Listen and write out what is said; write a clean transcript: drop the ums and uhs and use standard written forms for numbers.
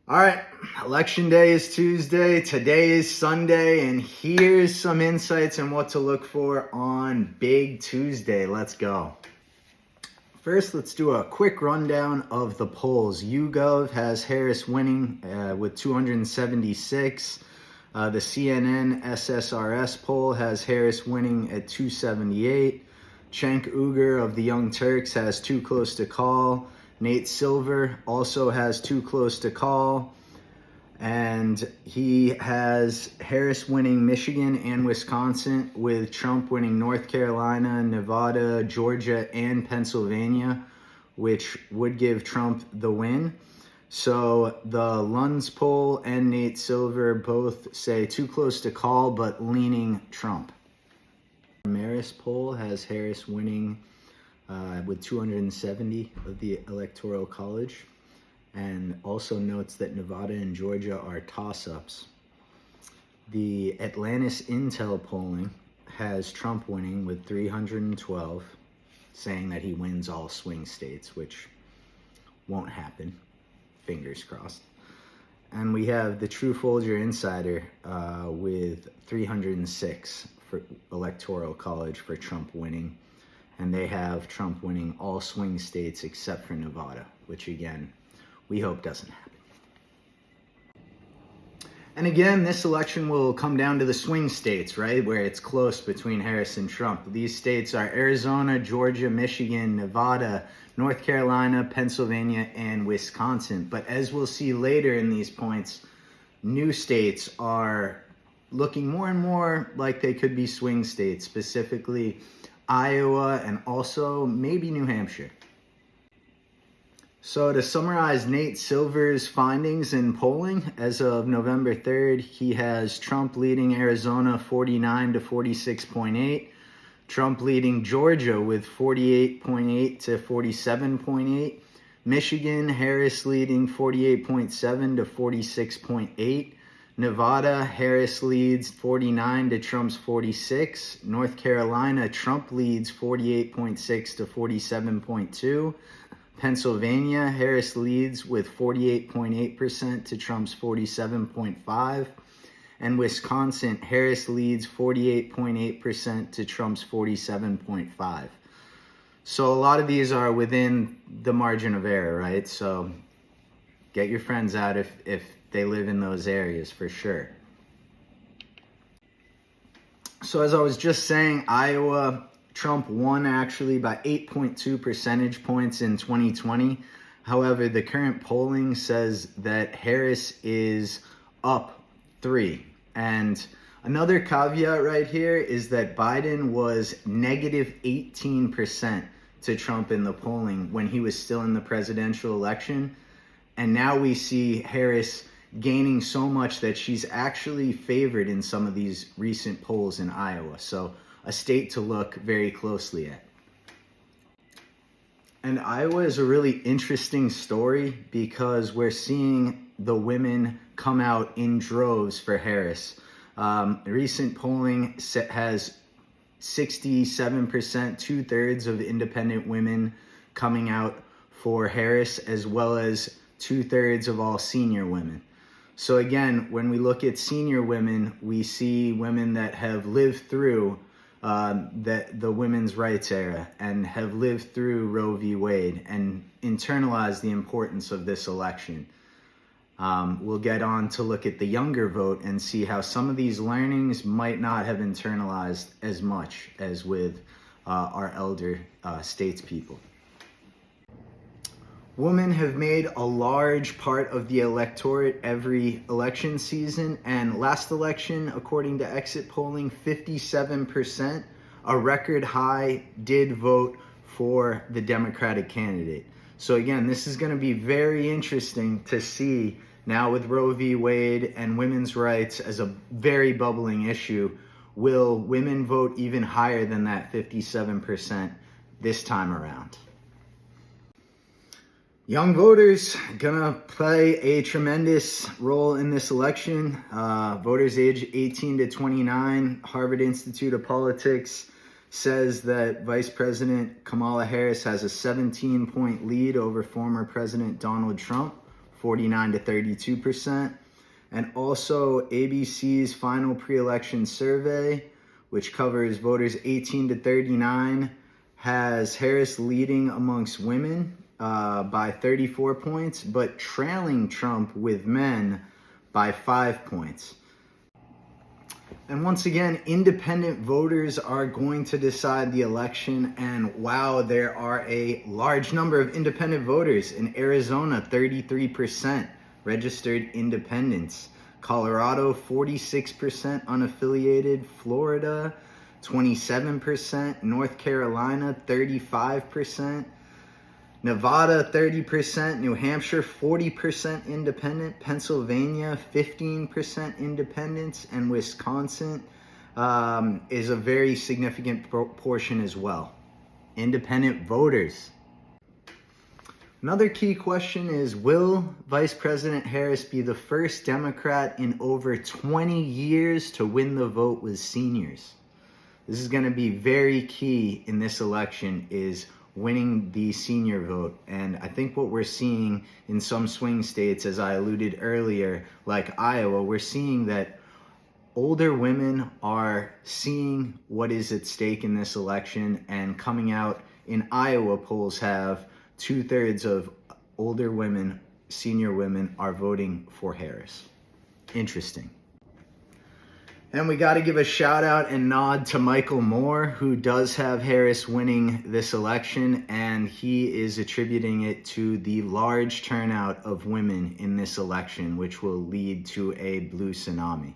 All right, election day is Tuesday, today is Sunday, and here's some insights on what to look for on Big Tuesday. Let's go. First, let's do a quick rundown of the polls. YouGov has Harris winning with 276. The CNN SSRS poll has Harris winning at 278. Cenk Uygur of the Young Turks has too close to call. Nate Silver also has too close to call. And he has Harris winning Michigan and Wisconsin, with Trump winning North Carolina, Nevada, Georgia, and Pennsylvania, which would give Trump the win. So the Lunds poll and Nate Silver both say too close to call, but leaning Trump. Maris poll has Harris winning with 270 of the Electoral College, and also notes that Nevada and Georgia are toss-ups. The Atlantis Intel polling has Trump winning with 312, saying that he wins all swing states, which won't happen. Fingers crossed. And we have the True Folger Insider with 306 for Electoral College for Trump winning. And they have Trump winning all swing states except for Nevada, which again, we hope doesn't happen. And again, this election will come down to the swing states, right? Where it's close between Harris and Trump. These states are Arizona, Georgia, Michigan, Nevada, North Carolina, Pennsylvania, and Wisconsin. But as we'll see later in these points, new states are looking more and more like they could be swing states, specifically Iowa and also maybe New Hampshire. So to summarize Nate Silver's findings in polling, as of November 3rd, he has Trump leading Arizona 49 to 46.8, Trump leading Georgia with 48.8 to 47.8, Michigan, Harris leading 48.7 to 46.8, Nevada, Harris leads 49 to Trump's 46. North Carolina, Trump leads 48.6 to 47.2. Pennsylvania, Harris leads with 48.8% to Trump's 47.5. And Wisconsin, Harris leads 48.8% to Trump's 47.5. So a lot of these are within the margin of error, right? So get your friends out if they live in those areas for sure. So as I was just saying, Iowa, Trump won actually by 8.2 percentage points in 2020. However, the current polling says that Harris is up 3. And another caveat right here is that Biden was negative 18% to Trump in the polling when he was still in the presidential election. And now we see Harris gaining so much that she's actually favored in some of these recent polls in Iowa. So a state to look very closely at. And Iowa is a really interesting story because we're seeing the women come out in droves for Harris. Recent polling has 67%, 2/3 of independent women coming out for Harris, as well as 2/3 of all senior women. So again, when we look at senior women, we see women that have lived through the women's rights era and have lived through Roe v. Wade and internalized the importance of this election. We'll get on to look at the younger vote and see how some of these learnings might not have internalized as much as with our elder statespeople. Women have made a large part of the electorate every election season, and last election, according to exit polling, 57%, a record high, did vote for the Democratic candidate. So again, this is going to be very interesting to see now with Roe v. Wade and women's rights as a very bubbling issue. Will women vote even higher than that 57% this time around? Young voters gonna play a tremendous role in this election. Voters age 18 to 29. Harvard Institute of Politics says that Vice President Kamala Harris has a 17-point lead over former President Donald Trump 49 to 32%. And also ABC's final pre-election survey, which covers voters 18 to 39, has Harris leading amongst women by 34 points, but trailing Trump with men by 5 points. And once again, independent voters are going to decide the election. And wow, there are a large number of independent voters. In Arizona, 33% registered independents. Colorado, 46% unaffiliated. Florida, 27%. North Carolina, 35%. Nevada, 30%, New Hampshire, 40% independent, Pennsylvania, 15% independents, and Wisconsin is a very significant portion as well. Independent voters. Another key question is, will Vice President Harris be the first Democrat in over 20 years to win the vote with seniors? This is going to be very key in this election, is winning the senior vote. And I think what we're seeing in some swing states, as I alluded earlier, like Iowa, we're seeing that older women are seeing what is at stake in this election, and coming out in Iowa, polls have 2/3 of older women, senior women, are voting for Harris. Interesting. And we got to give a shout out and nod to Michael Moore, who does have Harris winning this election, and he is attributing it to the large turnout of women in this election, which will lead to a blue tsunami.